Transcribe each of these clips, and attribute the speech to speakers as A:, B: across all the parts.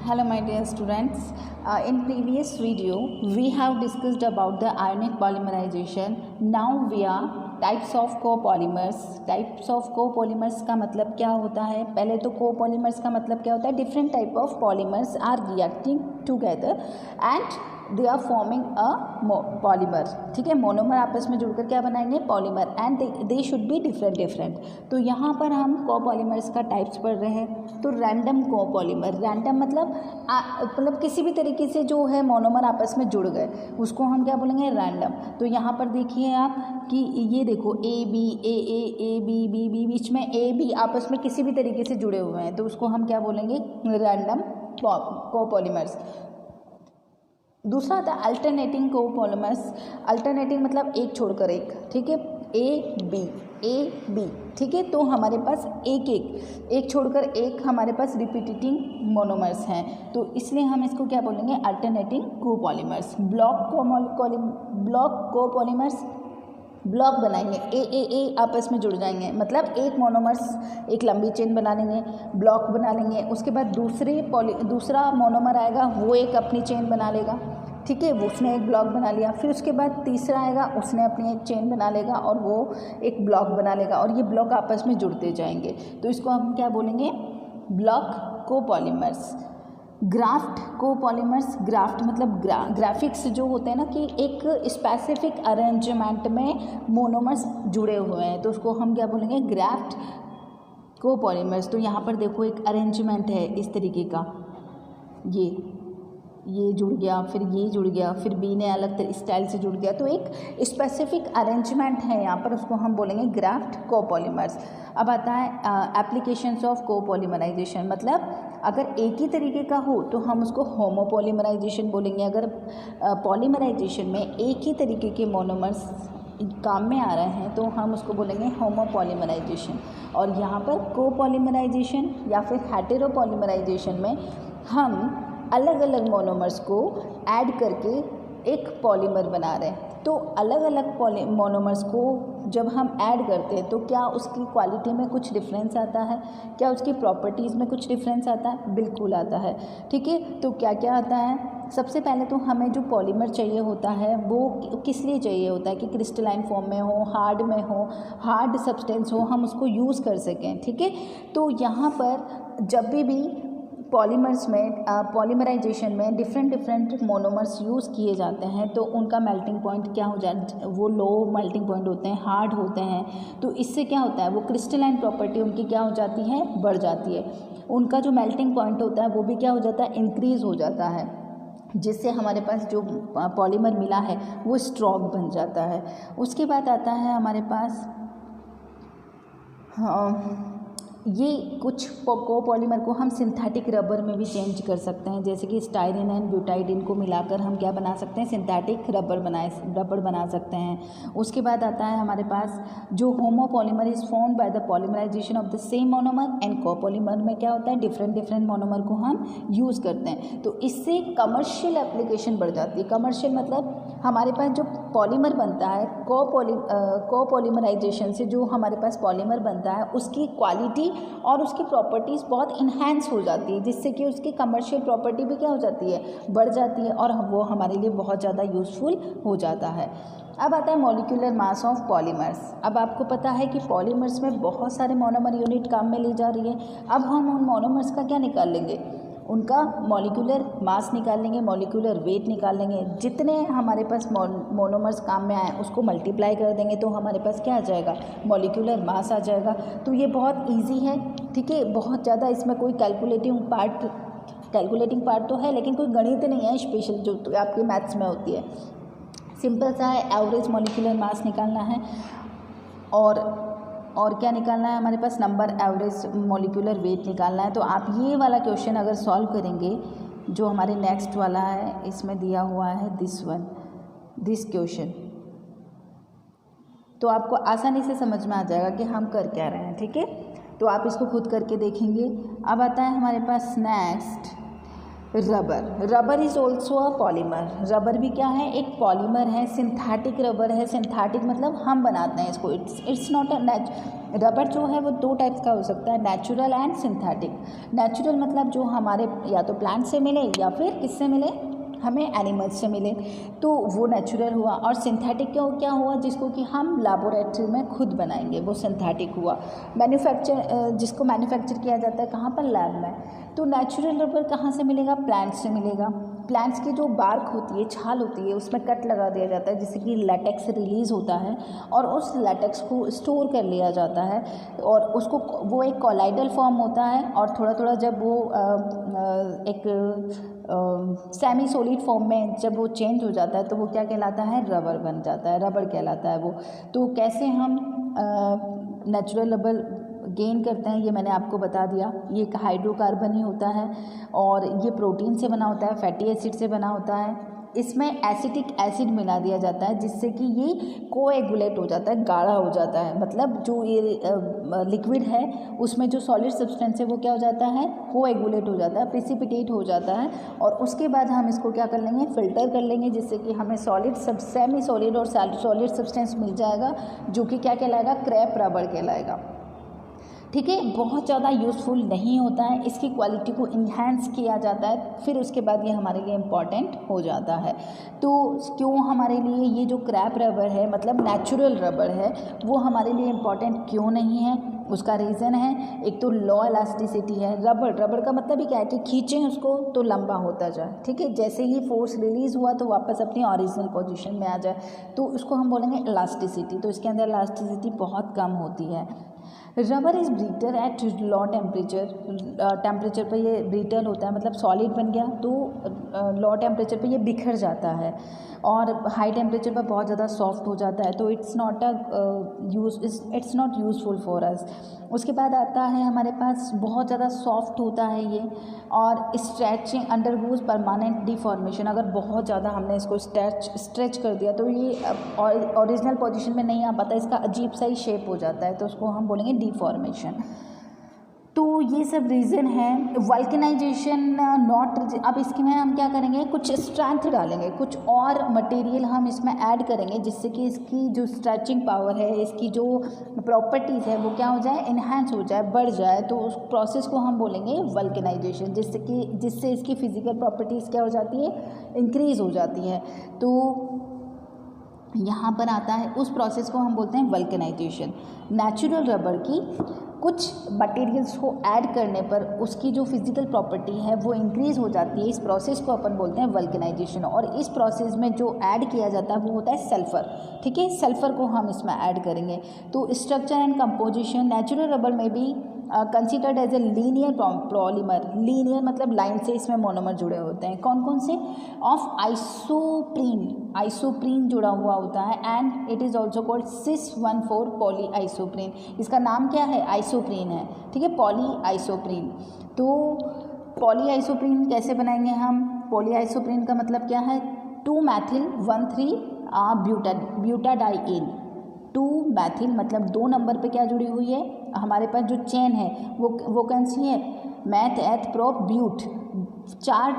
A: Hello my dear students, in previous video we have discussed about the ionic polymerization. Now we are types of copolymers. Types of copolymers का मतलब क्या होता है? पहले तो copolymers का मतलब क्या होता है? Different type of polymers are reacting together and they are forming a polymer. ठीक है, मोनोमर आपस में जुड़कर क्या बनाएंगे? Polymer. And they should be different. तो यहाँ पर हम कोपॉलीमर्स का टाइप्स पढ़ रहे हैं. तो रैंडम कोपॉलीमर, रैंडम मतलब किसी भी तरीके से जो है मोनोमर आपस में जुड़ गए उसको हम क्या बोलेंगे? रैंडम. तो यहाँ पर देखिए आप कि ये देखो A B A B B B बीच में ए बी आपस में किसी भी तरीके से जुड़े हुए हैं तो उसको हम क्या बोलेंगे? Random copolymers. दूसरा आता है अल्टरनेटिंग कोपॉलीमर्स. अल्टरनेटिंग मतलब एक छोड़कर एक. ठीक है, ए बी. ठीक है, तो हमारे पास एक छोड़कर एक हमारे पास रिपीटिंग मोनोमर्स हैं तो इसलिए हम इसको क्या बोलेंगे? Alternating copolymers. Block copolymers block बनाएंगे. ए आपस में जुड़ जाएंगे मतलब एक मोनोमर्स एक लंबी चेन बना लेंगे, ब्लॉक बना लेंगे. उसके बाद दूसरा मोनोमर आएगा वो एक अपनी चेन बना लेगा. ठीक है, वो उसने एक ब्लॉक बना लिया. फिर उसके बाद तीसरा आएगा उसने अपनी एक चेन बना लेगा और वो एक ब्लॉक बना लेगा और ये ब्लॉक आपस में जुड़ते जाएंगे तो इसको हम क्या बोलेंगे? Block copolymers. Graft copolymers. Graft मतलब ग्राफिक्स जो होते हैं ना कि एक स्पेसिफिक अरेंजमेंट में मोनोमर्स जुड़े हुए हैं तो उसको हम क्या बोलेंगे? Graft copolymers. तो यहाँ पर देखो एक अरेंजमेंट है इस तरीके का, ये जुड़ गया, फिर ये जुड़ गया, फिर बी ने अलग स्टाइल से जुड़ गया तो एक स्पेसिफिक अरेंजमेंट है यहाँ पर, उसको हम बोलेंगे ग्राफ्ट कोपॉलीमर्स. अब आता है एप्लीकेशंस ऑफ कोपॉलीमराइजेशन. मतलब अगर एक ही तरीके का हो तो हम उसको होमोपॉलीमराइजेशन बोलेंगे. अगर पॉलीमराइजेशन में एक ही तरीके के मोनोमर्स काम में आ रहे हैं तो हम उसको बोलेंगे होमोपॉलीमराइजेशन. और यहाँ पर कोपॉलीमराइजेशन या फिर हेटेरोपॉलीमराइजेशन में हम अलग अलग मोनोमर्स को ऐड करके एक पॉलीमर बना रहे हैं. तो अलग अलग मोनोमर्स को जब हम ऐड करते हैं तो क्या उसकी क्वालिटी में कुछ डिफरेंस आता है? क्या उसकी प्रॉपर्टीज़ में कुछ डिफरेंस आता है? बिल्कुल आता है. ठीक है, तो क्या क्या आता है? सबसे पहले तो हमें जो पॉलीमर चाहिए होता है वो किस लिए चाहिए होता है कि क्रिस्टलाइन फॉर्म में हो, हार्ड सब्सटेंस हो, हम उसको यूज़ कर सकें. ठीक है, तो यहाँ पर जब भी पॉलीमर्स में पॉलीमराइजेशन में डिफरेंट मोनोमर्स यूज़ किए जाते हैं तो उनका मेल्टिंग पॉइंट क्या हो जाता है? वो लो मेल्टिंग पॉइंट होते हैं, हार्ड होते हैं. तो इससे क्या होता है? वो क्रिस्टलाइन प्रॉपर्टी उनकी क्या हो जाती है? बढ़ जाती है. उनका जो मेल्टिंग पॉइंट होता है वो भी क्या हो जाता है? इंक्रीज़ हो जाता है, जिससे हमारे पास जो पॉलीमर मिला है वो स्ट्रॉन्ग बन जाता है. उसके बाद आता है हमारे पास ये कुछ कोपॉलीमर को हम सिंथेटिक रबर में भी चेंज कर सकते हैं. जैसे कि स्टाइरिन एंड ब्यूटाइडिन को मिलाकर हम क्या बना सकते हैं? सिंथेटिक रबर बना सकते हैं. उसके बाद आता है हमारे पास जो homopolymer is formed by the polymerization of the same monomer. And copolymer में क्या होता है? डिफरेंट मोनोमर को हम यूज़ करते हैं तो इससे कमर्शियल एप्लीकेशन बढ़ जाती है. कमर्शियल मतलब हमारे पास जो पॉलीमर बनता है कोपॉलीमराइजेशन से जो हमारे पास पॉलीमर बनता है उसकी क्वालिटी और उसकी प्रॉपर्टीज़ बहुत इन्हेंस हो जाती है, जिससे कि उसकी कमर्शियल प्रॉपर्टी भी क्या हो जाती है? बढ़ जाती है और वो हमारे लिए बहुत ज़्यादा यूज़फुल हो जाता है. अब आता है मॉलिक्यूलर मास ऑफ पॉलीमर्स. अब आपको पता है कि पॉलीमर्स में बहुत सारे मोनोमर यूनिट काम में ली जा रही है. अब हम उन मोनोमर्स का क्या निकाल लेंगे? उनका मॉलिक्यूलर मास निकाल लेंगे, मॉलिक्यूलर वेट निकाल लेंगे. जितने हमारे पास मोनोमर्स काम में आए उसको मल्टीप्लाई कर देंगे तो हमारे पास क्या आ जाएगा? मॉलिक्यूलर मास आ जाएगा. तो ये बहुत इजी है. ठीक है, बहुत ज़्यादा इसमें कोई कैलकुलेटिंग पार्ट तो है लेकिन कोई गणित नहीं है स्पेशल जो तो आपके मैथ्स में होती है. सिंपल सा है, एवरेज मॉलिक्यूलर मास निकालना है और क्या निकालना है? हमारे पास नंबर एवरेज मॉलिक्यूलर वेट निकालना है. तो आप ये वाला क्वेश्चन अगर सॉल्व करेंगे जो हमारे नेक्स्ट वाला है इसमें दिया हुआ है दिस क्वेश्चन, तो आपको आसानी से समझ में आ जाएगा कि हम कर क्या रहे हैं. ठीक है, तो आप इसको खुद करके देखेंगे. अब आता है हमारे पास next rubber is also a polymer. Rubber भी क्या है, एक पॉलीमर है, सिंथेटिक रबर है। सिंथेटिक मतलब हम बनाते हैं इसको, इट्स नॉट अ रबर जो है वो दो टाइप्स का हो सकता है, नेचुरल एंड सिंथेटिक। नेचुरल मतलब जो हमारे या तो प्लांट से मिले या फिर किससे मिले, हमें एनिमल्स से मिले, तो वो नेचुरल हुआ। और सिंथेटिक क्या हुआ, जिसको कि हम लैबोरेटरी में खुद बनाएंगे, वो सिंथेटिक हुआ। जिसको मैन्युफैक्चर किया जाता है कहाँ पर, लैब में। तो नेचुरल रबर कहाँ से मिलेगा, प्लांट्स से मिलेगा। प्लांट्स की जो बार्क होती है, छाल होती है, उसमें कट लगा दिया जाता है जिससे कि लैटेक्स रिलीज़ होता है और उस लैटेक्स को स्टोर कर लिया जाता है और उसको वो एक कोलाइडल फॉर्म होता है और थोड़ा थोड़ा जब वो एक सेमी सॉलिड फॉर्म में जब वो चेंज हो जाता है तो वो क्या कहलाता है, रबर बन जाता है, रबर कहलाता है वो। तो कैसे हम नेचुरल रबर गेन करते हैं ये मैंने आपको बता दिया। ये एक हाइड्रोकार्बन ही होता है और ये प्रोटीन से बना होता है, फैटी एसिड से बना होता है। इसमें एसिटिक एसिड मिला दिया जाता है जिससे कि ये कोएगुलेट हो जाता है, गाढ़ा हो जाता है। मतलब जो ये लिक्विड है उसमें जो सॉलिड सब्सटेंस है वो क्या हो जाता है, कोएगुलेट हो जाता है, प्रेसिपिटेट हो जाता है। और उसके बाद हम इसको क्या कर लेंगे, फ़िल्टर कर लेंगे जिससे कि हमें सेमी सॉलिड और सॉलिड सब्सटेंस मिल जाएगा जो कि क्या कहलाएगा, क्रैप रबर कहलाएगा। ठीक है, बहुत ज़्यादा यूज़फुल नहीं होता है, इसकी क्वालिटी को इन्हेंस किया जाता है, फिर उसके बाद ये हमारे लिए इम्पॉर्टेंट हो जाता है। तो क्यों हमारे लिए ये जो क्रैप रबर है, मतलब नेचुरल रबर है, वो हमारे लिए इम्पॉर्टेंट क्यों नहीं है, उसका रीज़न है एक तो लो इलास्टिसिटी है। रबर का मतलब ही क्या है कि खींचें उसको तो लंबा होता जाए। ठीक है, जैसे ही फोर्स रिलीज़ हुआ तो वापस अपनी ओरिजिनल पोजीशन में आ जाए, तो उसको हम बोलेंगे इलास्टिसिटी। तो इसके अंदर इलास्टिसिटी बहुत कम होती है। Rubber is brittle at low temperature पर ये ब्रिटल होता है, मतलब सॉलिड बन गया तो लो टेम्परेचर पे ये बिखर जाता है और हाई टेम्परेचर पर बहुत ज़्यादा सॉफ्ट हो जाता है। तो it's not useful for us. उसके बाद आता है हमारे पास बहुत ज़्यादा सॉफ्ट होता है ये और स्ट्रेचिंग अंडरगोज परमानेंट डिफॉर्मेशन। अगर बहुत ज़्यादा हमने इसको स्ट्रेच कर दिया तो ये ओरिजिनल पोजीशन में नहीं आ पाता, इसका अजीब सा ही शेप हो जाता है, तो उसको हम बोलेंगे डिफॉर्मेशन। तो ये सब रीज़न है। वल्कनाइजेशन नॉट, अब इसमें हम क्या करेंगे, कुछ स्ट्रेंथ डालेंगे, कुछ और मटेरियल हम इसमें ऐड करेंगे जिससे कि इसकी जो स्ट्रेचिंग पावर है, इसकी जो प्रॉपर्टीज़ है वो क्या हो जाए, इन्हेंस हो जाए, बढ़ जाए। तो उस प्रोसेस को हम बोलेंगे वल्कनाइजेशन, जिससे इसकी फिजिकल प्रॉपर्टीज़ क्या हो जाती है, इंक्रीज़ हो जाती है। तो यहाँ पर आता है, उस प्रोसेस को हम बोलते हैं वल्कनाइजेशन। नेचुरल रबर की कुछ मटेरियल्स को ऐड करने पर उसकी जो फिजिकल प्रॉपर्टी है वो इंक्रीज़ हो जाती है। इस प्रोसेस को अपन बोलते हैं वल्कनाइजेशन। और इस प्रोसेस में जो ऐड किया जाता है वो होता है सल्फ़र। ठीक है, सल्फ़र को हम इसमें ऐड करेंगे। तो structure and composition, natural rubber में भी considered as a linear polymer. Linear मतलब लाइन से इसमें मोनोमर जुड़े होते हैं। कौन कौन से, ऑफ आइसोप्रीन जुड़ा हुआ होता है and it is also called cis-1,4 poly isoprene. इसका नाम क्या है, आइसोप्रीन है। ठीक है, पॉली आइसोप्रीन। तो पॉली आइसोप्रीन कैसे बनाएंगे हम, पॉली आइसोप्रीन का मतलब क्या है, 2-methyl-1,3-ब्यूटाडाइइन। 2-methyl मतलब 2 नंबर पे क्या जुड़ी हुई है, हमारे पास जो चेन है वो कौन सी है, मैथ एथ प्रोप ब्यूट। 4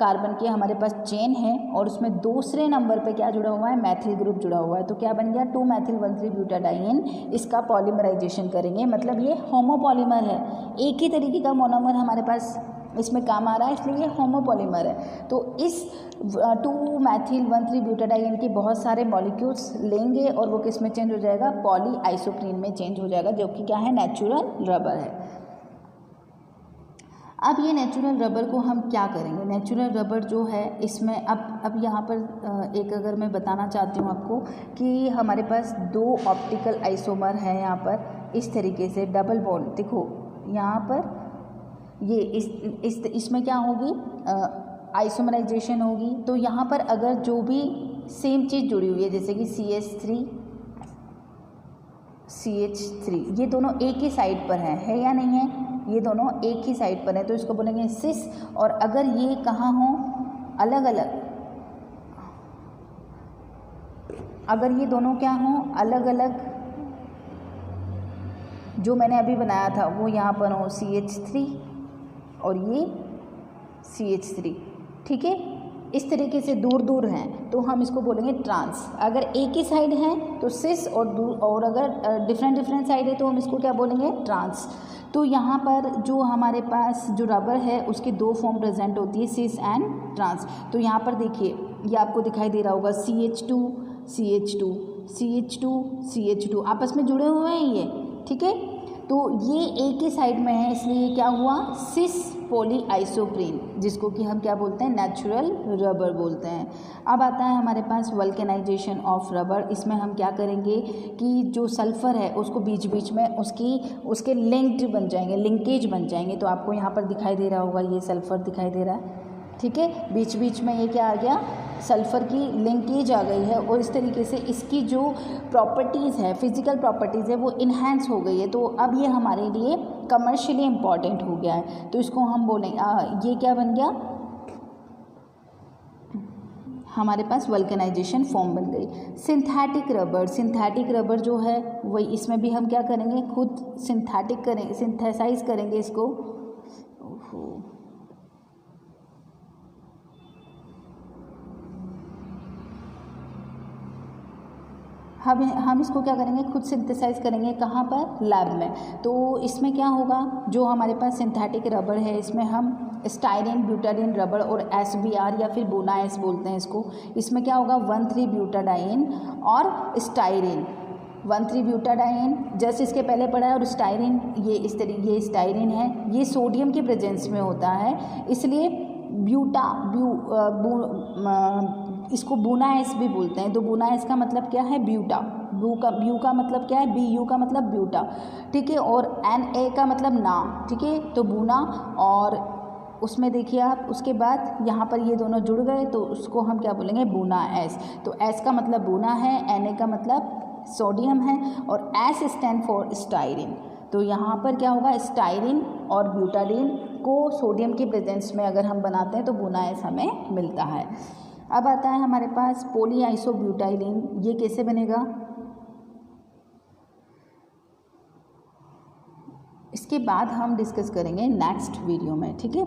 A: कार्बन की हमारे पास चेन है और उसमें दूसरे नंबर पे क्या जुड़ा हुआ है, मैथिल ग्रुप जुड़ा हुआ है। तो क्या बन गया, 2-methyl-1,3-ब्यूटाडाइइन। इसका पॉलीमराइजेशन करेंगे, मतलब ये होमोपॉलीमर है, एक ही तरीके का मोनोमर हमारे पास इसमें काम आ रहा है, इसलिए ये होमोपॉलीमर है। तो इस 2-methyl-1,3-ब्यूटाडाइइन के बहुत सारे मॉलिक्यूल्स लेंगे और वो किस में चेंज हो जाएगा, पॉली आइसोप्रीन में चेंज हो जाएगा, जो कि क्या है, नेचुरल रबर है। अब ये नेचुरल रबर को हम क्या करेंगे, नेचुरल रबर जो है इसमें अब यहाँ पर एक अगर मैं बताना चाहती हूँ आपको कि हमारे पास 2 ऑप्टिकल आइसोमर हैं यहाँ पर, इस तरीके से डबल बॉन्ड। देखो यहाँ पर ये इसमें क्या होगी, आइसोमराइजेशन होगी। तो यहाँ पर अगर जो भी सेम चीज़ जुड़ी हुई है, जैसे कि CH3 ये दोनों एक ही साइड पर है या नहीं है, ये दोनों एक ही साइड पर है, तो इसको बोलेंगे सिस। और अगर ये कहाँ हो, अलग अलग, अगर ये दोनों क्या हो, अलग अलग, जो मैंने अभी बनाया था वो यहाँ पर हो CH3 और ये CH3, ठीक है। इस तरीके से दूर दूर हैं तो हम इसको बोलेंगे ट्रांस। अगर एक ही साइड है तो सिस, और अगर डिफरेंट साइड है तो हम इसको क्या बोलेंगे, ट्रांस। तो यहाँ पर जो हमारे पास जो रबर है उसकी दो फॉर्म प्रेजेंट होती है, सिस एंड ट्रांस। तो यहाँ पर देखिए, ये आपको दिखाई दे रहा होगा CH2 CH2 CH2 CH2 आपस में जुड़े हुए हैं ये, ठीक है। तो ये एक ही साइड में है, इसलिए क्या हुआ, सिस पॉलीआइसोप्रीन, जिसको कि हम क्या बोलते हैं, नेचुरल रबर बोलते हैं। अब आता है हमारे पास वल्केनाइजेशन ऑफ रबर। इसमें हम क्या करेंगे कि जो सल्फ़र है उसको बीच बीच में उसके लिंक्ड बन जाएंगे, लिंकेज बन जाएंगे। तो आपको यहाँ पर दिखाई दे रहा होगा, ये सल्फ़र दिखाई दे रहा है, ठीक है। बीच बीच में ये क्या आ गया, सल्फ़र की लिंकेज आ गई है, और इस तरीके से इसकी जो प्रॉपर्टीज़ है, फिज़िकल प्रॉपर्टीज़ है, वो इन्हेंस हो गई है। तो अब ये हमारे लिए कमर्शियली इम्पॉर्टेंट हो गया है। तो इसको हम बोलें, ये क्या बन गया, हमारे पास वल्केनाइजेशन फॉर्म बन गई। सिंथेटिक रबर जो है वही, इसमें भी हम क्या करेंगे, खुद सिंथेसाइज करेंगे इसको। हम इसको क्या करेंगे, खुद सिंथेसाइज करेंगे, कहाँ पर, लैब में। तो इसमें क्या होगा, जो हमारे पास सिंथेटिक रबर है इसमें हम स्टाइरिन, ब्यूटाडीन रबर और SBR या फिर बोनाएस बोलते हैं इसको। इसमें क्या होगा, 1,3-ब्यूटाडाइन और स्टाइरिन, 1,3-ब्यूटाडाइन जस्ट इसके पहले पढ़ा है, और स्टाइरिन ये स्टाइरिन है, ये सोडियम के प्रेजेंस में होता है, इसलिए इसको बुनाएस भी बोलते हैं। तो बुनाएस का मतलब क्या है, ब्यूटा, ब्यू का मतलब क्या है, BU का मतलब ब्यूटा, ठीक है, और NA का मतलब ना, ठीक है। तो बुना, और उसमें देखिए आप, उसके बाद यहाँ पर ये दोनों जुड़ गए तो उसको हम क्या बोलेंगे, बुनाएस। तो S का मतलब बुना है, NA का मतलब सोडियम है, और S स्टैंड फॉर स्टाइरिन। तो यहाँ पर क्या होगा, स्टाइरिन और ब्यूटाडीन को सोडियम के प्रेजेंस में अगर हम बनाते हैं तो बुनाएस हमें मिलता है। अब आता है हमारे पास पॉलीआइसोब्यूटाइलिन, ये कैसे बनेगा, इसके बाद हम डिस्कस करेंगे नेक्स्ट वीडियो में, ठीक है।